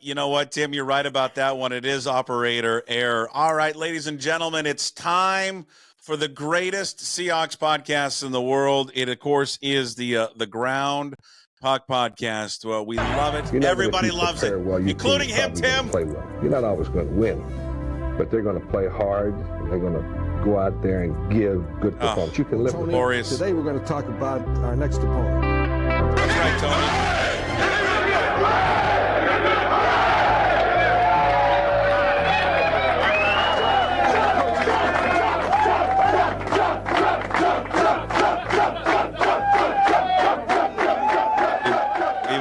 You know what, Tim? You're right about that one. It is operator error. All right, ladies and gentlemen, it's time for the greatest Seahawks podcast in the world. It, of course, is the Ground Puck Podcast. Well, we love it. Everybody loves it, well, including him, Tim. Play well. You're not always going to win, but they're going to play hard. And they're going to go out there and give good performance. You can live with glorious. Today we're going to talk about our next opponent. That's right, Tony.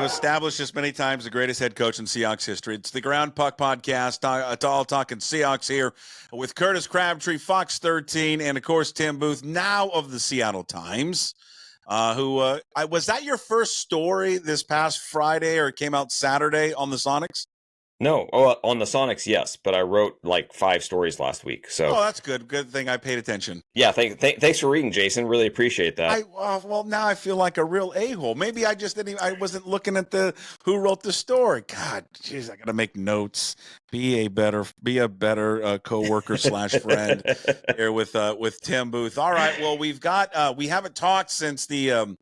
Established this many times, the greatest head coach in Seahawks history. It's the Ground Puck Podcast, all talking Seahawks here with Curtis Crabtree, Fox 13, and of course Tim Booth, now of the Seattle Times. Was that your first story this past Friday, or it came out Saturday on the Sonics? No, on the Sonics, yes, but I wrote like 5 stories last week. So that's good. Good thing I paid attention. Yeah, thanks for reading, Jason. Really appreciate that. Well, now I feel like a real a-hole. Maybe I just didn't. I wasn't looking at who wrote the story. God, jeez, I got to make notes. Be a better coworker / friend here with Tim Booth. All right. Well, we haven't talked since the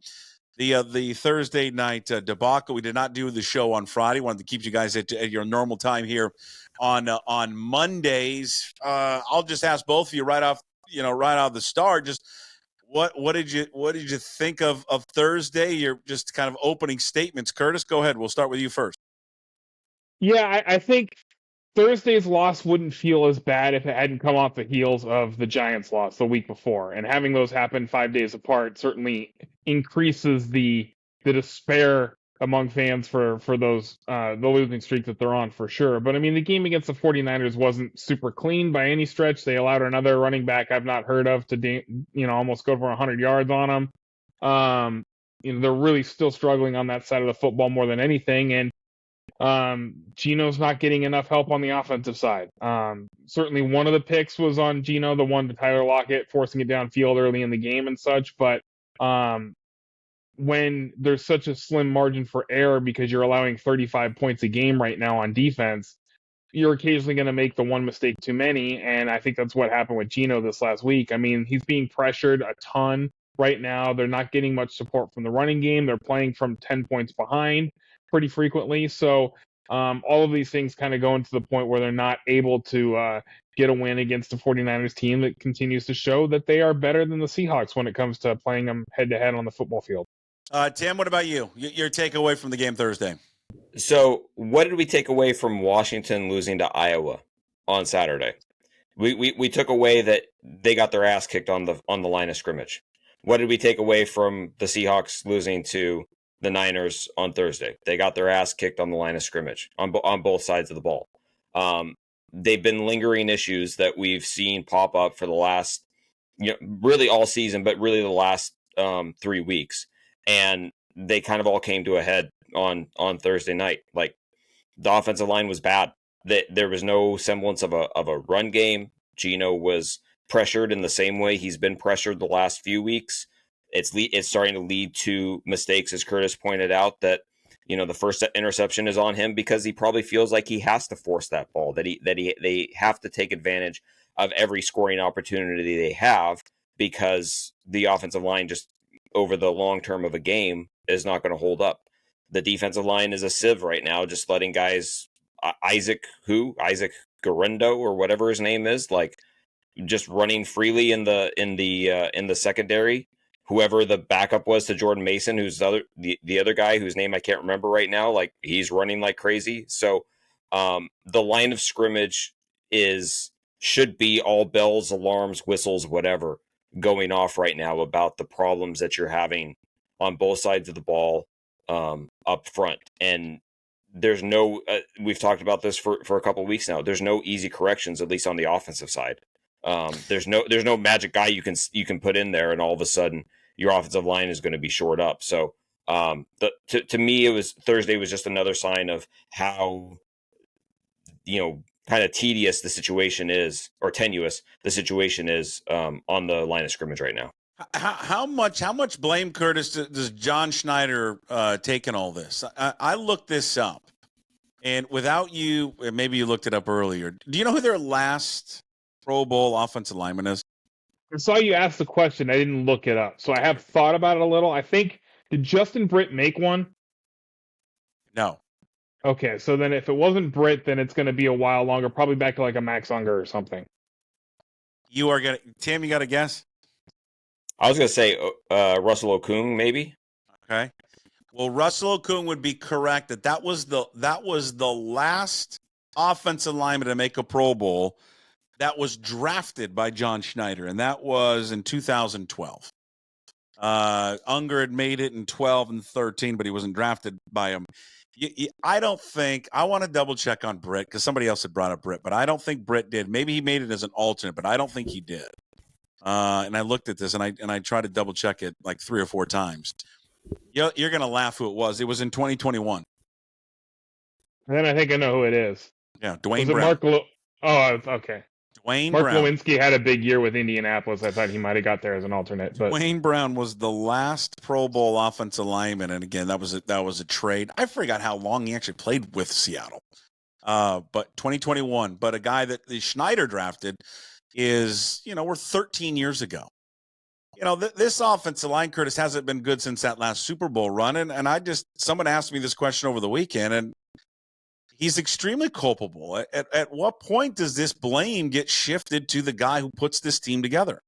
Thursday night debacle. We did not do the show on Friday. Wanted to keep you guys at your normal time here on Mondays. I'll just ask both of you right off the start. Just what did you think of Thursday? Your just kind of opening statements. Curtis, go ahead. We'll start with you first. Yeah, I think Thursday's loss wouldn't feel as bad if it hadn't come off the heels of the Giants' loss the week before. And having those happen 5 days apart certainly increases the despair among fans for those the losing streak that they're on, for sure. But I mean, the game against the 49ers wasn't super clean by any stretch. They allowed another running back I've not heard of to almost go for 100 yards on them. They're really still struggling on that side of the football more than anything. And Geno's not getting enough help on the offensive side. Certainly one of the picks was on Geno, the one to Tyler Lockett, forcing it downfield early in the game and such. But when there's such a slim margin for error because you're allowing 35 points a game right now on defense, you're occasionally going to make the one mistake too many. And I think that's what happened with Geno this last week. I mean, he's being pressured a ton right now. They're not getting much support from the running game. They're playing from 10 points behind pretty frequently. So all of these things kind of go into the point where they're not able to get a win against the 49ers team that continues to show that they are better than the Seahawks when it comes to playing them head-to-head on the football field. Tim, what about you? Your takeaway from the game Thursday? So what did we take away from Washington losing to Iowa on Saturday? We took away that they got their ass kicked on the line of scrimmage. What did we take away from the Seahawks losing to the Niners on Thursday? They got their ass kicked on the line of scrimmage on both sides of the ball. They've been lingering issues that we've seen pop up for the last, really all season, but really the last 3 weeks. And they kind of all came to a head on Thursday night. Like, the offensive line was bad. There was no semblance of a run game. Geno was pressured in the same way he's been pressured the last few weeks. It's starting to lead to mistakes, as Curtis pointed out, that the first interception is on him because he probably feels like he has to force that ball, they have to take advantage of every scoring opportunity they have, because the offensive line just over the long term of a game is not going to hold up. The defensive line is a sieve right now, just letting guys Isaac Garendo or whatever his name is, like, just running freely in the secondary. Whoever the backup was to Jordan Mason, who's the other guy whose name I can't remember right now, like, he's running like crazy. So the line of scrimmage should be all bells, alarms, whistles, whatever going off right now about the problems that you're having on both sides of the ball up front. And there's no we've talked about this for a couple of weeks now. There's no easy corrections, at least on the offensive side. There's no magic guy you can put in there and all of a sudden your offensive line is going to be shored up. So to me, Thursday was just another sign of how kind of tedious the situation is, or tenuous the situation is on the line of scrimmage right now. How much blame, Curtis, does John Schneider take in all this? I looked this up. And without you, maybe you looked it up earlier. Do you know who their last Pro Bowl offensive lineman is? I saw you ask the question. I didn't look it up, so I have thought about it a little. I think, did Justin Britt make one? No. Okay, so then if it wasn't Britt, then it's going to be a while longer, probably back to like a Max Unger or something. You are gonna, Tim. You got a guess? I was going to say Russell Okung, maybe. Okay. Well, Russell Okung would be correct. That was the last offensive lineman to make a Pro Bowl that was drafted by John Schneider, and that was in 2012. Unger had made it in 12 and 13, but he wasn't drafted by him. I don't think – I want to double-check on Britt because somebody else had brought up Britt, but I don't think Britt did. Maybe he made it as an alternate, but I don't think he did. And I looked at this, and I tried to double-check it like 3 or 4 times. You're going to laugh who it was. It was in 2021. And then I think I know who it is. Yeah, Dwayne Was it Brown. okay. Dwayne Mark Brown. Lewinsky had a big year with Indianapolis. I thought he might have got there as an alternate. But Dwayne Brown was the last Pro Bowl offensive lineman, and again, that was a trade. I forgot how long he actually played with Seattle. But 2021. But a guy that the Schneider drafted is, we're 13 years ago. This offensive line, Curtis, hasn't been good since that last Super Bowl run, and someone asked me this question over the weekend, and he's extremely culpable. At what point does this blame get shifted to the guy who puts this team together?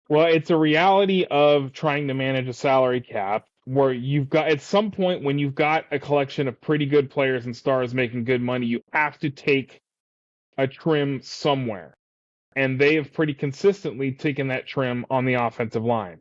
Well, it's a reality of trying to manage a salary cap where you've got, at some point when you've got a collection of pretty good players and stars making good money, you have to take a trim somewhere. And they have pretty consistently taken that trim on the offensive line.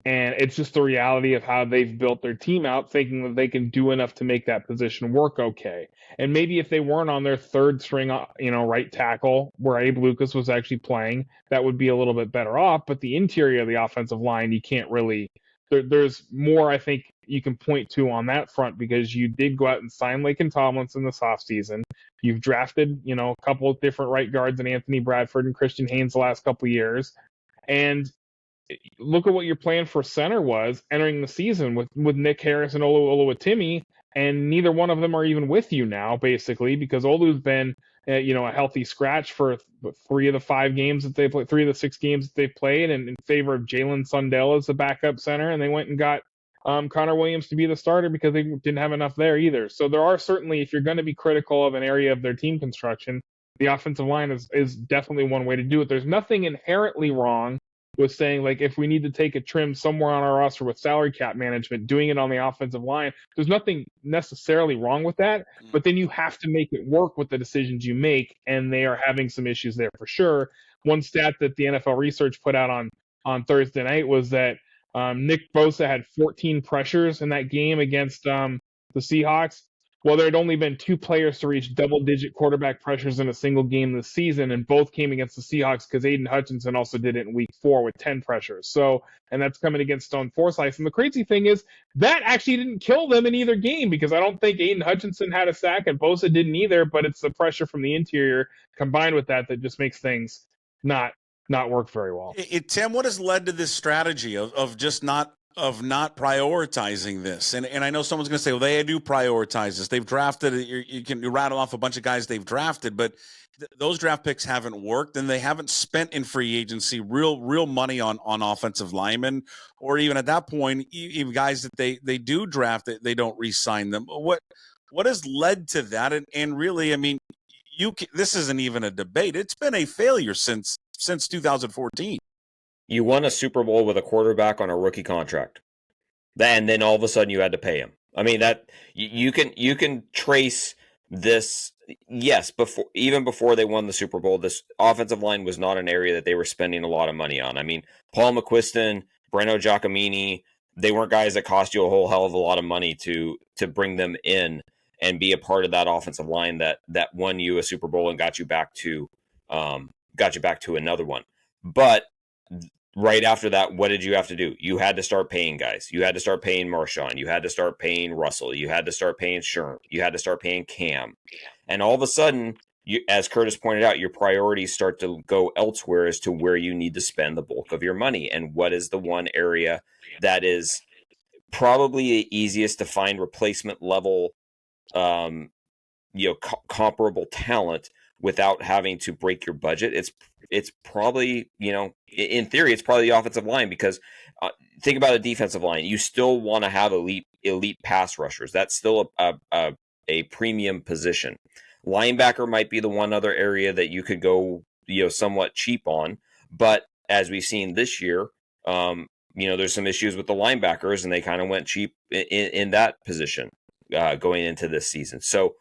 And it's just the reality of how they've built their team out, thinking that they can do enough to make that position work okay. And maybe if they weren't on their third string, right tackle, where Abe Lucas was actually playing, that would be a little bit better off. But the interior of the offensive line, you can't really. There's more, I think, you can point to on that front because you did go out and sign Laken Tomlinson this offseason. You've drafted, a couple of different right guards in Anthony Bradford and Christian Haynes the last couple of years. And look at what your plan for center was entering the season with Nick Harris and Olu Oluwatimi, and neither one of them are even with you now, basically, because Olu's been, a healthy scratch for 3 of the 5 games that they played, 3 of the 6 games that they've played, and in favor of Jalen Sundell as the backup center, and they went and got Connor Williams to be the starter because they didn't have enough there either. So there are certainly, if you're going to be critical of an area of their team construction, the offensive line is definitely one way to do it. There's nothing inherently wrong with saying, like, if we need to take a trim somewhere on our roster with salary cap management, doing it on the offensive line, there's nothing necessarily wrong with that, but then you have to make it work with the decisions you make, and they are having some issues there for sure. One stat that the NFL research put out on Thursday night was that Nick Bosa had 14 pressures in that game against the Seahawks. Well, there had only been 2 players to reach double-digit quarterback pressures in a single game this season, and both came against the Seahawks because Aiden Hutchinson also did it in Week 4 with 10 pressures. So, and that's coming against Stone Forsythe. And the crazy thing is, that actually didn't kill them in either game because I don't think Aiden Hutchinson had a sack and Bosa didn't either, but it's the pressure from the interior combined with that just makes things not work very well. Tim, what has led to this strategy of just not prioritizing this? And I know someone's going to say, well, they do prioritize this. They've drafted, you can rattle off a bunch of guys they've drafted, but those draft picks haven't worked, and they haven't spent in free agency real money on offensive linemen, or even at that point, even guys that they do draft, they don't re-sign them. What has led to that? And really, I mean, this isn't even a debate. It's been a failure since 2014. You won a Super Bowl with a quarterback on a rookie contract, and then all of a sudden you had to pay him. I mean, that you can trace this. Yes, even before they won the Super Bowl, this offensive line was not an area that they were spending a lot of money on. I mean, Paul McQuiston, Breno Giacomini, they weren't guys that cost you a whole hell of a lot of money to bring them in and be a part of that offensive line that won you a Super Bowl and got you back to another one. But right after that, what did you have to do? You had to start paying guys. You had to start paying Marshawn. You had to start paying Russell. You had to start paying Sherm. You had to start paying Cam. And all of a sudden, as Curtis pointed out, your priorities start to go elsewhere as to where you need to spend the bulk of your money. And what is the one area that is probably the easiest to find replacement level comparable talent without having to break your budget, it's probably, in theory, it's probably the offensive line, because think about a defensive line. You still want to have elite pass rushers. That's still a premium position. Linebacker might be the one other area that you could go, somewhat cheap on. But as we've seen this year, there's some issues with the linebackers, and they kind of went cheap in that position going into this season. So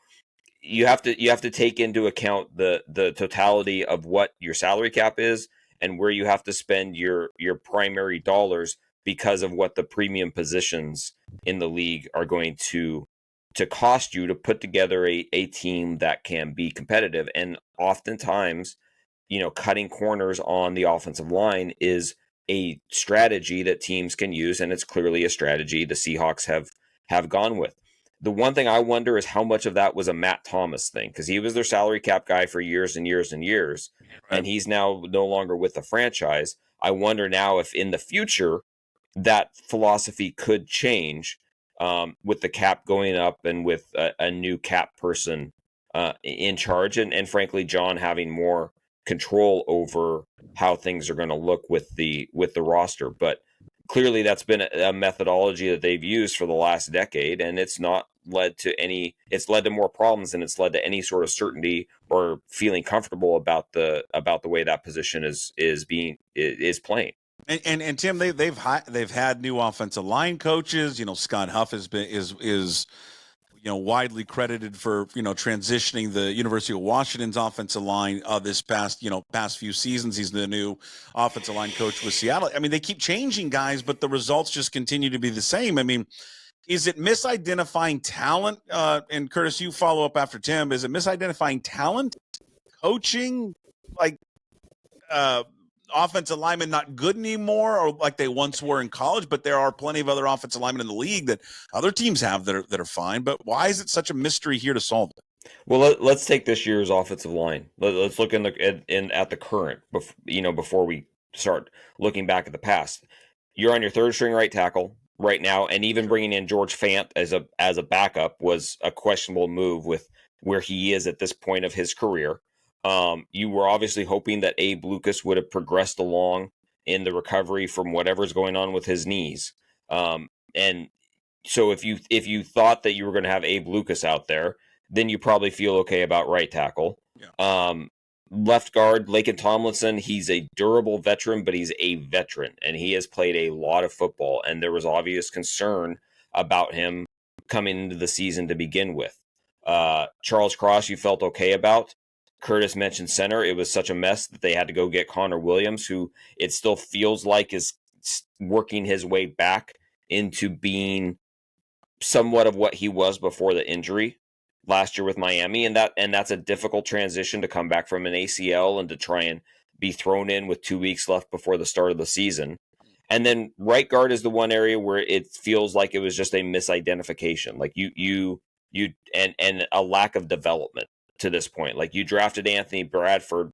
you have to take into account the totality of what your salary cap is and where you have to spend your primary dollars, because of what the premium positions in the league are going to cost you to put together a team that can be competitive. And oftentimes, cutting corners on the offensive line is a strategy that teams can use, and it's clearly a strategy the Seahawks have gone with. The one thing I wonder is how much of that was a Matt Thomas thing, because he was their salary cap guy for years and years and years, and he's now no longer with the franchise. I wonder now if in the future that philosophy could change, with the cap going up and with a new cap person in charge, and frankly, John having more control over how things are going to look with the roster. But clearly that's been a methodology that they've used for the last decade, and it's not led to more problems than it's led to any sort of certainty or feeling comfortable about the way that position is playing. And Tim, they've had new offensive line coaches. Scott Huff is widely credited for transitioning the University of Washington's offensive line this past few seasons. He's the new offensive line coach with Seattle. I mean, they keep changing guys, but the results just continue to be the same. I mean, is it misidentifying talent? And Curtis, you follow up after Tim. Is it misidentifying talent, coaching, like offensive linemen not good anymore, or like they once were in college? But there are plenty of other offensive linemen in the league that other teams have that are fine. But why is it such a mystery here to solve it? Well, let's take this year's offensive line. Let's look at the current, before we start looking back at the past. You're on your third string right tackle right now, and even bringing in George Fant as a backup was a questionable move with where he is at this point of his career. You were obviously hoping that Abe Lucas would have progressed along in the recovery from whatever's going on with his knees. And so if you thought that you were going to have Abe Lucas out there, then you probably feel okay about right tackle. Yeah. Left guard, Laken Tomlinson, he's a durable veteran, but he's a veteran, and he has played a lot of football, and there was obvious concern about him coming into the season to begin with. Charles Cross, you felt okay about. Curtis mentioned center. It was such a mess that they had to go get Connor Williams, who it still feels like is working his way back into being somewhat of what he was before the injury last year with Miami. And that's a difficult transition to come back from an ACL and to try and be thrown in with 2 weeks left before the start of the season. And then right guard is the one area where it feels like it was just a misidentification. Like you and a lack of development to this point. Like you drafted Anthony Bradford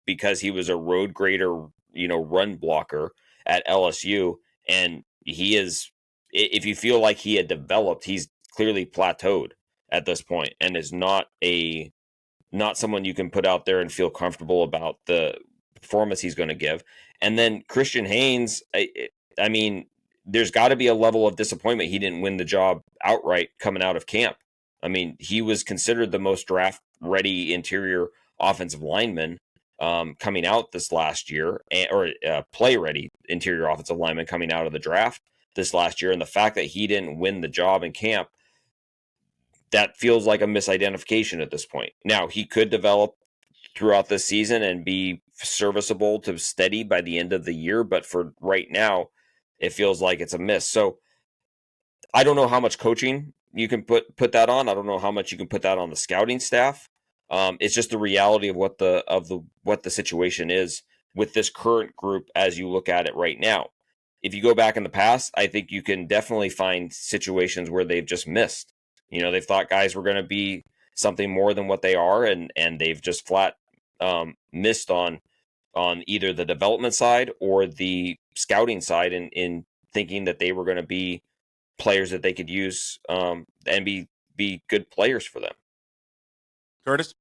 because he was a road grader, run blocker at LSU. And he is, if you feel like he had developed, he's clearly plateaued at this point and is not someone you can put out there and feel comfortable about the performance he's going to give. And then Christian Haynes, I mean, there's got to be a level of disappointment he didn't win the job outright coming out of camp. I mean, he was considered the most draft-ready interior offensive lineman coming out this last year, or play-ready interior offensive lineman coming out of the draft this last year. And the fact that he didn't win the job in camp, that feels like a misidentification at this point. Now, he could develop throughout this season and be serviceable to steady by the end of the year, but for right now, it feels like it's a miss. So I don't know how much coaching you can put that on. I don't know how much you can put that on the scouting staff. It's just the reality of what the situation is with this current group as you look at it right now. If you go back in the past, I think you can definitely find situations where they've just missed. They've thought guys were going to be something more than what they are, and they've just flat missed on either the development side or the scouting side in thinking that they were going to be players that they could use and be good players for them. Curtis?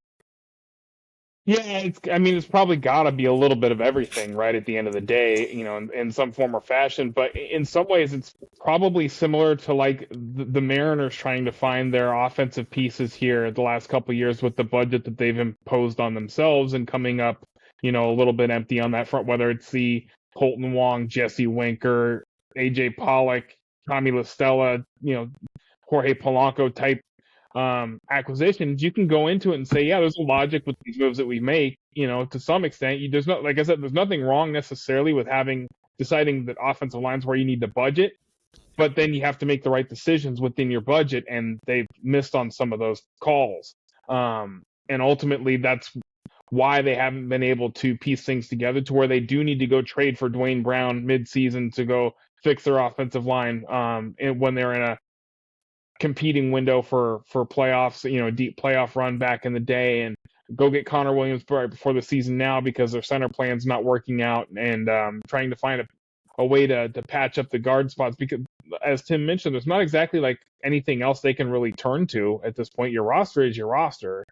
Yeah, it's probably got to be a little bit of everything, right? At the end of the day, in some form or fashion. But in some ways, it's probably similar to like the Mariners trying to find their offensive pieces here the last couple of years with the budget that they've imposed on themselves and coming up, a little bit empty on that front. Whether it's the Colton Wong, Jesse Winker, AJ Pollock, Tommy La Stella, Jorge Polanco type acquisitions, you can go into it and say, yeah, there's a logic with these moves that we make, to some extent. There's not, like I said, there's nothing wrong necessarily with deciding that offensive line's where you need to budget, but then you have to make the right decisions within your budget, and they've missed on some of those calls. And ultimately, that's why they haven't been able to piece things together to where they do need to go trade for Dwayne Brown mid-season to go fix their offensive line when they're in a competing window for playoffs, a deep playoff run back in the day, and go get Connor Williams right before the season now because their center plan's not working out, and trying to find a way to patch up the guard spots, because as Tim mentioned, there's not exactly like anything else they can really turn to at this point. Your roster is your roster.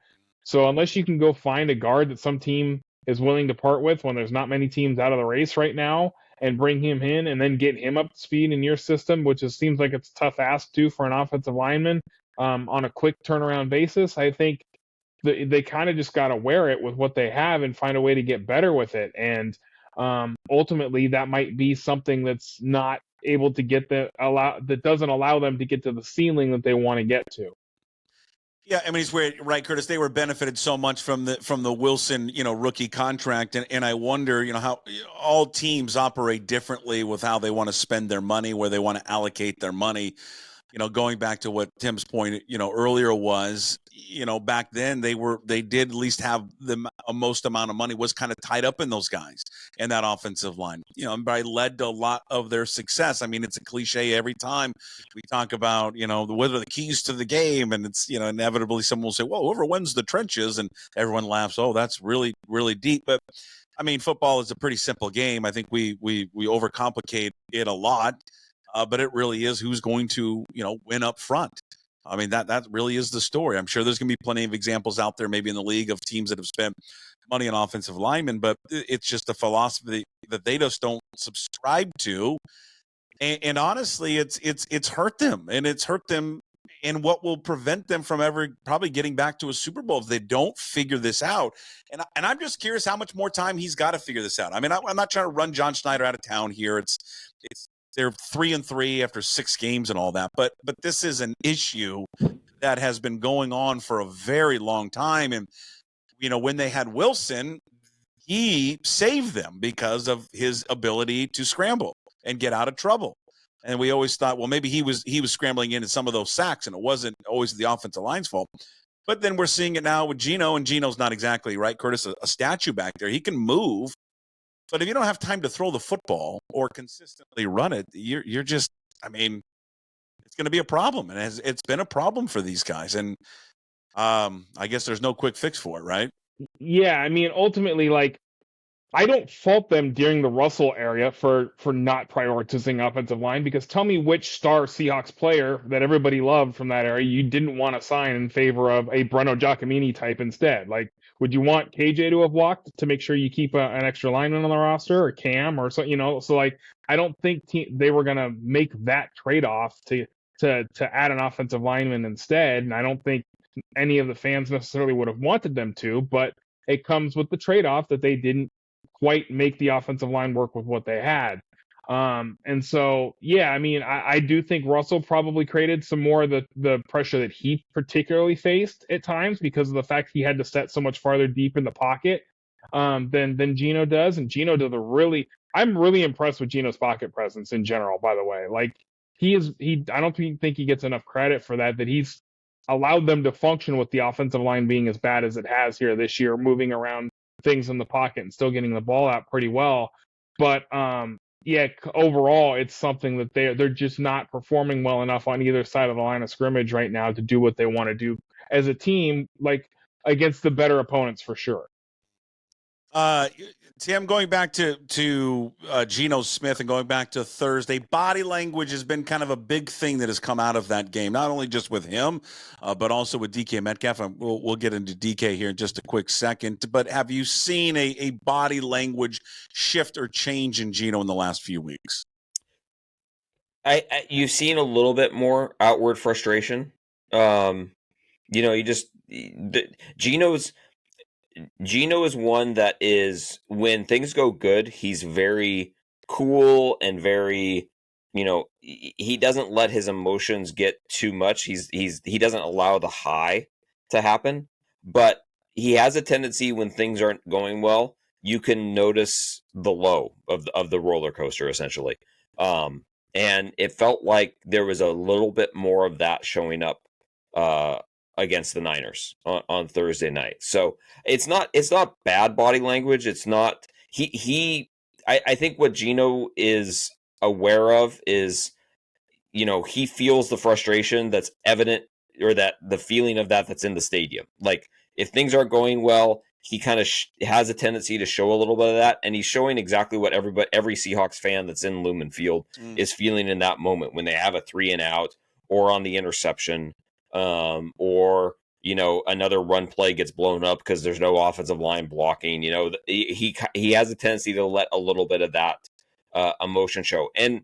So unless you can go find a guard that some team is willing to part with when there's not many teams out of the race right now, and bring him in and then get him up to speed in your system, which seems like it's a tough ask to for an offensive lineman on a quick turnaround basis, I think they kind of just got to wear it with what they have and find a way to get better with it. And ultimately, that might be something that's not able to that doesn't allow them to get to the ceiling that they want to get to. Yeah, I mean, it's weird, right, Curtis? They were benefited so much from the Wilson, rookie contract, and I wonder, how all teams operate differently with how they want to spend their money, where they want to allocate their money. Going back to what Tim's point, earlier was, back then they did at least have the most amount of money was kind of tied up in those guys and that offensive line, and probably led to a lot of their success. I mean, it's a cliche every time we talk about, what are the keys to the game, and it's, inevitably someone will say, well, whoever wins the trenches, and everyone laughs. Oh, that's really, really deep. But I mean, football is a pretty simple game. I think we overcomplicate it a lot. But it really is who's going to, win up front. I mean, that really is the story. I'm sure there's going to be plenty of examples out there, maybe in the league, of teams that have spent money on offensive linemen, but it's just a philosophy that they just don't subscribe to. And honestly, it's hurt them, and it's hurt them in what will prevent them from ever probably getting back to a Super Bowl if they don't figure this out. And I'm just curious how much more time he's got to figure this out. I mean, I'm not trying to run John Schneider out of town here. They're 3-3 after 6 games and all that, but this is an issue that has been going on for a very long time. And when they had Wilson, he saved them because of his ability to scramble and get out of trouble. And we always thought, well, maybe he was scrambling into some of those sacks, and it wasn't always the offensive line's fault. But then we're seeing it now with Geno, and Geno's not exactly, right, Curtis, a statue back there. He can move. But if you don't have time to throw the football or consistently run it, you're just, I mean, it's going to be a problem. And it's been a problem for these guys. And I guess there's no quick fix for it, right? Yeah, I mean, ultimately, like, I don't fault them during the Russell area for not prioritizing offensive line, because tell me which star Seahawks player that everybody loved from that area you didn't want to sign in favor of a Breno Giacomini type instead. Like, would you want KJ to have walked to make sure you keep an extra lineman on the roster, or Cam, or so, so like, I don't think they were going to make that trade-off to add an offensive lineman instead. And I don't think any of the fans necessarily would have wanted them to, but it comes with the trade-off that they didn't quite make the offensive line work with what they had. And so, yeah, I mean, I do think Russell probably created some more of the pressure that he particularly faced at times because of the fact he had to set so much farther deep in the pocket than Geno does. And Geno does I'm really impressed with Geno's pocket presence in general, by the way. Like, I don't think he gets enough credit for that he's allowed them to function with the offensive line being as bad as it has here this year, moving around things in the pocket and still getting the ball out pretty well. But yeah, overall, it's something that they're just not performing well enough on either side of the line of scrimmage right now to do what they want to do as a team, like against the better opponents for sure. Tim, going back to Geno Smith and going back to Thursday, body language has been kind of a big thing that has come out of that game, not only just with him, but also with DK Metcalf. And we'll get into DK here in just a quick second. But have you seen a body language shift or change in Geno in the last few weeks? You've seen a little bit more outward frustration. Geno is one that is, when things go good, he's very cool and very, he doesn't let his emotions get too much. He doesn't allow the high to happen, but he has a tendency when things aren't going well, you can notice the low of the roller coaster essentially. And it felt like there was a little bit more of that showing up against the Niners on Thursday night. So it's not bad body language. It's not I think what Geno is aware of is, he feels the frustration that's evident, or that the feeling of that's in the stadium. Like if things aren't going well, he kind of has a tendency to show a little bit of that, and he's showing exactly what every Seahawks fan that's in Lumen Field is feeling in that moment when they have a 3-and-out or on the interception. Or another run play gets blown up because there's no offensive line blocking. He has a tendency to let a little bit of that emotion show, and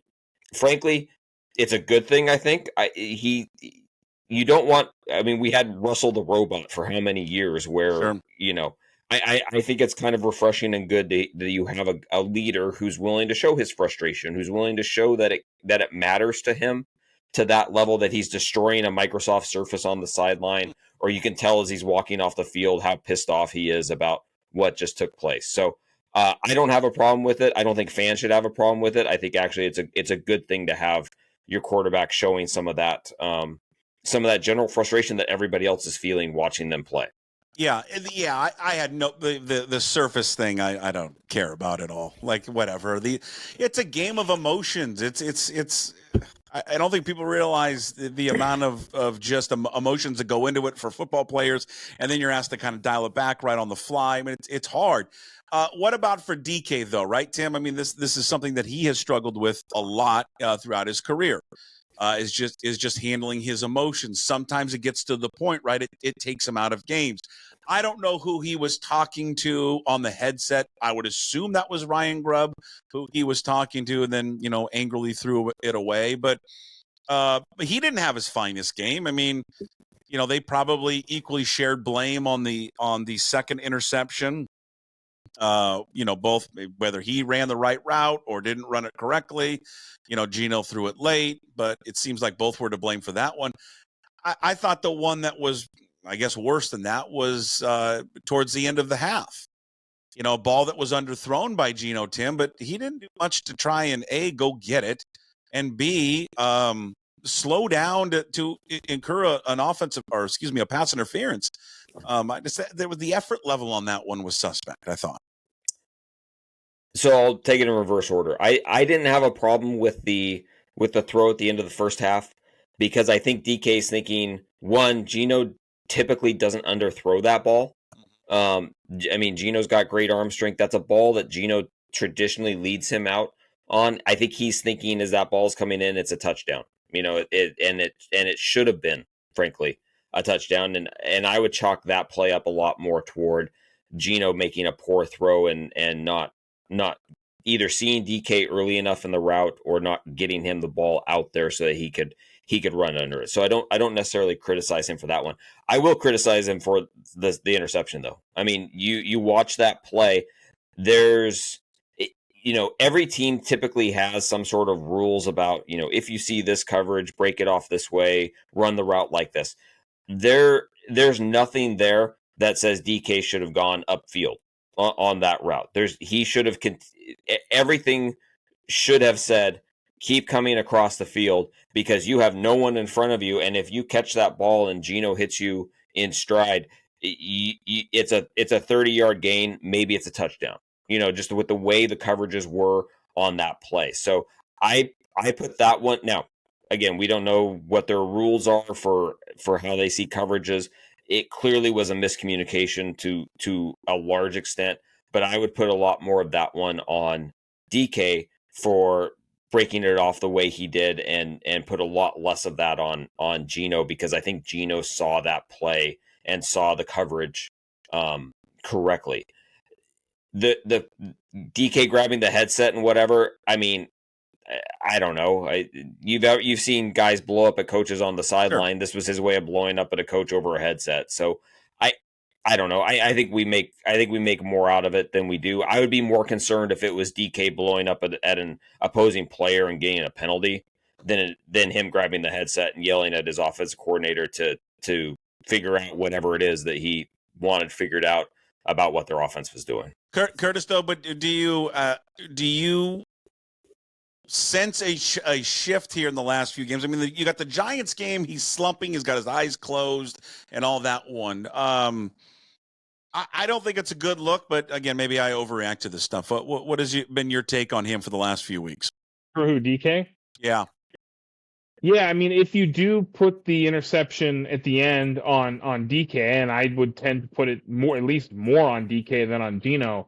frankly, it's a good thing. I think you don't want. I mean, we had Russell the robot for how many years? Where sure. I think it's kind of refreshing and good that you have a leader who's willing to show his frustration, who's willing to show that it matters to him, to that level that he's destroying a Microsoft Surface on the sideline, or you can tell as he's walking off the field how pissed off he is about what just took place. So I don't have a problem with it. I don't think fans should have a problem with it. I think actually it's a good thing to have your quarterback showing some of that general frustration that everybody else is feeling watching them play. Yeah. I had the Surface thing. I don't care about at all. Like whatever. It's a game of emotions. It's. I don't think people realize the amount of just emotions that go into it for football players, and then you're asked to kind of dial it back right on the fly. I mean, it's hard. What about for DK though, right, Tim? I mean, this is something that he has struggled with a lot throughout his career. Is just handling his emotions. Sometimes it gets to the point, right? It takes him out of games. I don't know who he was talking to on the headset. I would assume that was Ryan Grubb, who he was talking to, and then angrily threw it away. But he didn't have his finest game. I mean, they probably equally shared blame on the second interception. Both whether he ran the right route or didn't run it correctly. Geno threw it late, but it seems like both were to blame for that one. I thought the one that was, I guess, worse than that was towards the end of the half. A ball that was underthrown by Geno, Tim, but he didn't do much to try and A, go get it, and B, slow down to incur a pass interference. There was the effort level on that one was suspect, I thought. So I'll take it in reverse order. I didn't have a problem with the throw at the end of the first half, because I think DK is thinking, one, Geno typically doesn't underthrow that ball. I mean, Geno's got great arm strength. That's a ball that Geno traditionally leads him out on. I think he's thinking, as that ball's coming in, it's a touchdown. It should have been, frankly, a touchdown. And I would chalk that play up a lot more toward Geno making a poor throw and not either seeing DK early enough in the route or not getting him the ball out there so that he could run under it. So I don't necessarily criticize him for that one. I will criticize him for the interception though. I mean, you watch that play, every team typically has some sort of rules about, if you see this coverage, break it off this way, run the route like this. There's nothing there that says DK should have gone upfield on that route. He should have, everything should have said, keep coming across the field because you have no one in front of you. And if you catch that ball and Geno hits you in stride, it's a 30-yard gain. Maybe it's a touchdown, just with the way the coverages were on that play. So I put that one. Now, again, we don't know what their rules are for how they see coverages. It clearly was a miscommunication to a large extent. but I would put a lot more of that one on DK for breaking it off the way he did, and put a lot less of that on Geno, because I think Geno saw that play and saw the coverage correctly. The DK grabbing the headset and whatever, I mean, I don't know. You've seen guys blow up at coaches on the sideline. Sure. This was his way of blowing up at a coach over a headset. So I don't know. I think we make more out of it than we do. I would be more concerned if it was DK blowing up at an opposing player and getting a penalty than him grabbing the headset and yelling at his offensive coordinator to figure out whatever it is that he wanted figured out about what their offense was doing. Curtis, though, but do you sense a shift here in the last few games? I mean, you got the Giants game. He's slumping. He's got his eyes closed and all that one. I don't think it's a good look, but again, maybe I overreact to this stuff. What has been your take on him for the last few weeks? For who, DK? Yeah. Yeah, I mean, if you do put the interception at the end on DK, and I would tend to put it at least more on DK than on Geno,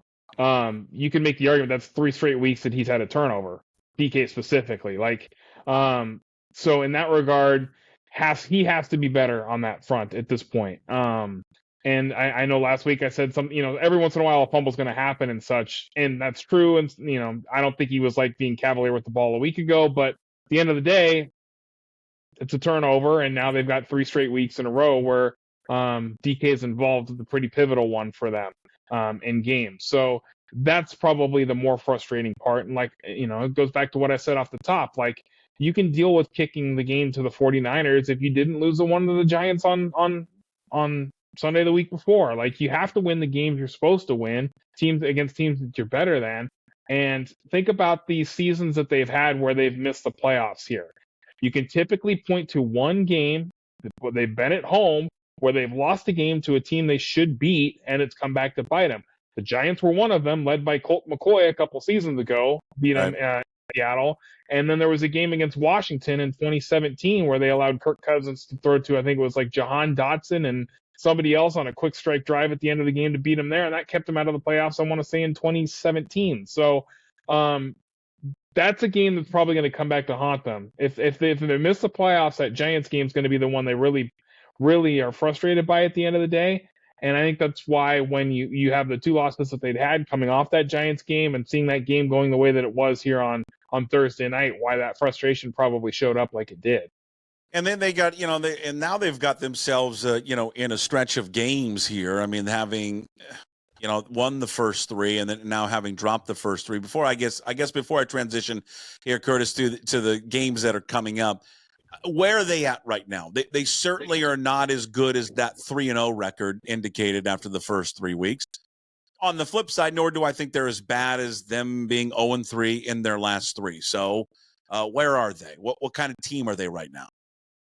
you can make the argument that's 3 straight weeks that he's had a turnover, DK specifically. So in that regard, he has to be better on that front at this point. And I know last week I said every once in a while a fumble's going to happen and such, and that's true. And I don't think he was being cavalier with the ball a week ago, but at the end of the day, it's a turnover, and now they've got 3 straight weeks in a row where DK is involved with a pretty pivotal one for them in games. So that's probably the more frustrating part. And it goes back to what I said off the top. You can deal with kicking the game to the 49ers if you didn't lose the one to the Giants on Sunday the week before. You have to win the games you're supposed to win, against teams that you're better than. And think about these seasons that they've had where they've missed the playoffs here. You can typically point to one game where they've been at home where they've lost a game to a team they should beat, and it's come back to bite them. The Giants were one of them, led by Colt McCoy a couple seasons ago, beat them in Seattle. And then there was a game against Washington in 2017 where they allowed Kirk Cousins to throw to, I think it was Jahan Dotson and somebody else on a quick strike drive at the end of the game to beat them there, and that kept them out of the playoffs, I want to say, in 2017. So that's a game that's probably going to come back to haunt them. If they miss the playoffs, that Giants game is going to be the one they really, really are frustrated by at the end of the day. And I think that's why when you have the 2 losses that they'd had coming off that Giants game and seeing that game going the way that it was here on Thursday night, why that frustration probably showed up like it did. And then they got, and now they've got themselves, in a stretch of games here. I mean, having, won the first 3 and then now having dropped the first 3. Before I guess before I transition here, Curtis, to the games that are coming up, where are they at right now? They certainly are not as good as that 3-0 record indicated after the first 3 weeks. On the flip side, nor do I think they're as bad as them being 0-3 in their last 3. So where are they? What kind of team are they right now?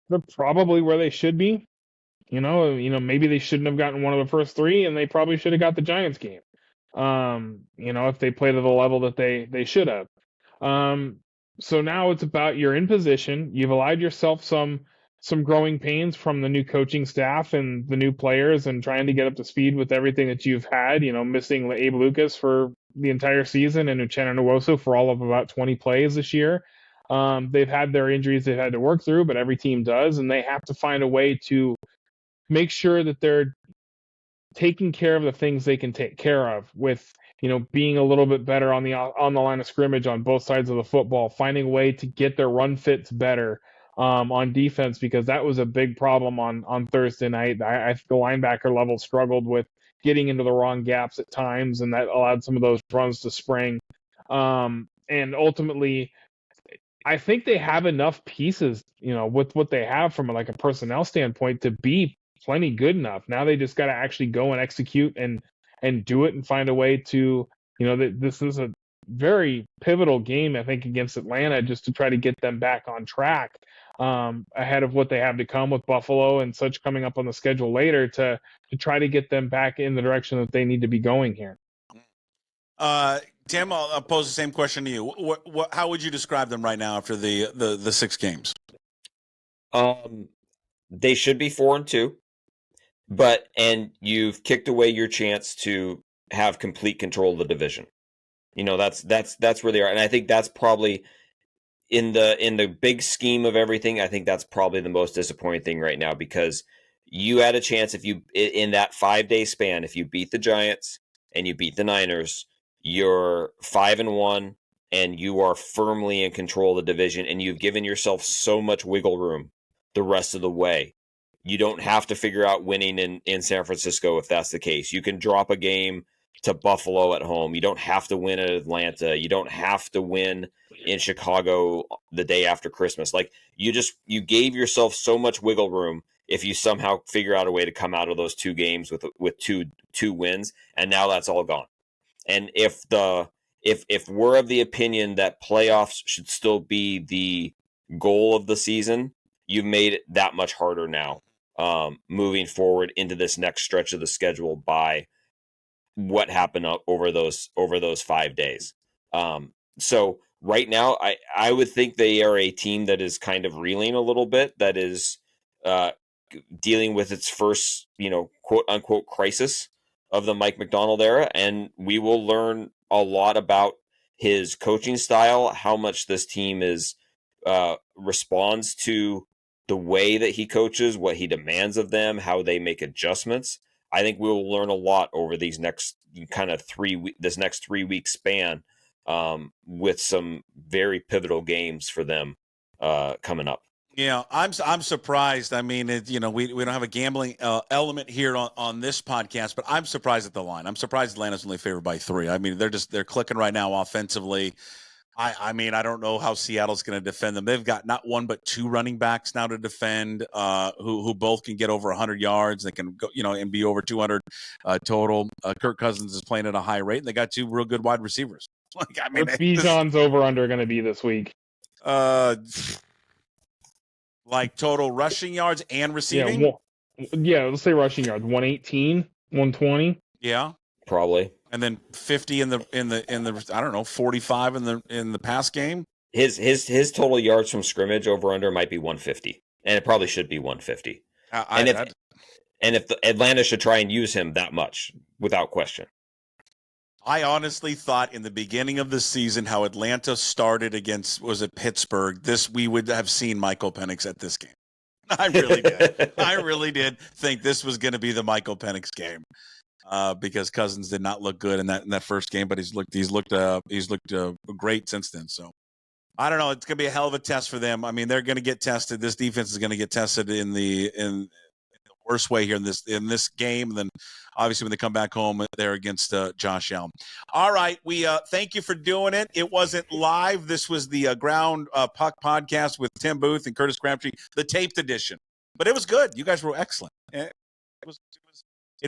They're probably where they should be. Maybe they shouldn't have gotten one of the first 3, and they probably should have got the Giants game. If they played at the level that they should have. So now it's about you're in position. You've allowed yourself some growing pains from the new coaching staff and the new players, and trying to get up to speed with everything that you've had. Missing Abe Lucas for the entire season and Uchenna Nwosu for all of about 20 plays this year. They've had their injuries they've had to work through, but every team does, and they have to find a way to make sure that they're taking care of the things they can take care of with, being a little bit better on the line of scrimmage on both sides of the football, finding a way to get their run fits better on defense, because that was a big problem on Thursday night. I think the linebacker level struggled with getting into the wrong gaps at times, and that allowed some of those runs to spring. And ultimately, I think they have enough pieces, with what they have from a personnel standpoint to be plenty good enough. Now they just got to actually go and execute and do it and find a way to, this is a very pivotal game, I think, against Atlanta, just to try to get them back on track ahead of what they have to come with Buffalo and such coming up on the schedule later to try to get them back in the direction that they need to be going here. Tim, I'll pose the same question to you. How would you describe them right now after the 6 games? They should be 4-2, and you've kicked away your chance to have complete control of the division. That's where they are, and I think that's probably in the big scheme of everything. I think that's probably the most disappointing thing right now, because you had a chance, if you, in that 5-day span, if you beat the Giants and you beat the Niners, you're 5-1 and you are firmly in control of the division, and you've given yourself so much wiggle room the rest of the way. You don't have to figure out winning in San Francisco if that's the case. You can drop a game to Buffalo at home. You don't have to win at Atlanta. You don't have to win in Chicago the day after Christmas. Like, you gave yourself so much wiggle room if you somehow figure out a way to come out of those 2 games with two wins, and now that's all gone. And if we're of the opinion that playoffs should still be the goal of the season, you've made it that much harder now, moving forward into this next stretch of the schedule by what happened over those 5 days. So right now, I would think they are a team that is kind of reeling a little bit, that is dealing with its first, quote unquote crisis of the Mike Macdonald era, and we will learn a lot about his coaching style, how much this team responds to the way that he coaches, what he demands of them, how they make adjustments. I think we will learn a lot over these next this next 3-week span, with some very pivotal games for them coming up. Yeah, I'm surprised. I mean, we don't have a gambling element here on this podcast, but I'm surprised at the line. I'm surprised Atlanta's only favored by 3. I mean, they're clicking right now offensively. I mean, I don't know how Seattle's going to defend them. They've got not 1 but 2 running backs now to defend, who both can get over 100 yards. They can go, and be over 200 total. Kirk Cousins is playing at a high rate, and they got 2 real good wide receivers. What's Bijan's over/under going to be this week? Like total rushing yards and receiving. Yeah, let's say rushing yards, 118, 120. Yeah, probably. And then 50 in the I don't know, 45 in the pass game. His total yards from scrimmage over/under might be 150, and it probably should be 150. If Atlanta should try and use him that much, without question. I honestly thought in the beginning of the season, how Atlanta started against, was it Pittsburgh, we would have seen Michael Penix at this game. I really did. I really did think this was going to be the Michael Penix game, because Cousins did not look good in that first game, but he's looked great since then. So I don't know. It's going to be a hell of a test for them. I mean, they're going to get tested. This defense is going to get tested in the worst way here in this game. And then obviously when they come back home, they're against Josh Allen. All right. We thank you for doing it. It wasn't live. This was the Ground Puck podcast with Tim Booth and Curtis Crabtree, the taped edition. But it was good. You guys were excellent. It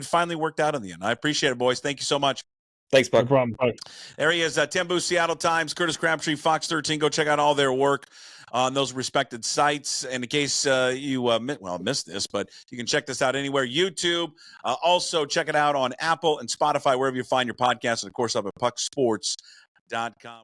finally worked out in the end. I appreciate it, boys. Thank you so much. Thanks, Puck. No problem, Puck. There he is, Tim Booth, Seattle Times, Curtis Crabtree, Fox 13. Go check out all their work on those respected sites. And in case you missed this, but you can check this out anywhere. YouTube. Also, check it out on Apple and Spotify, wherever you find your podcast. And, of course, up at pucksports.com.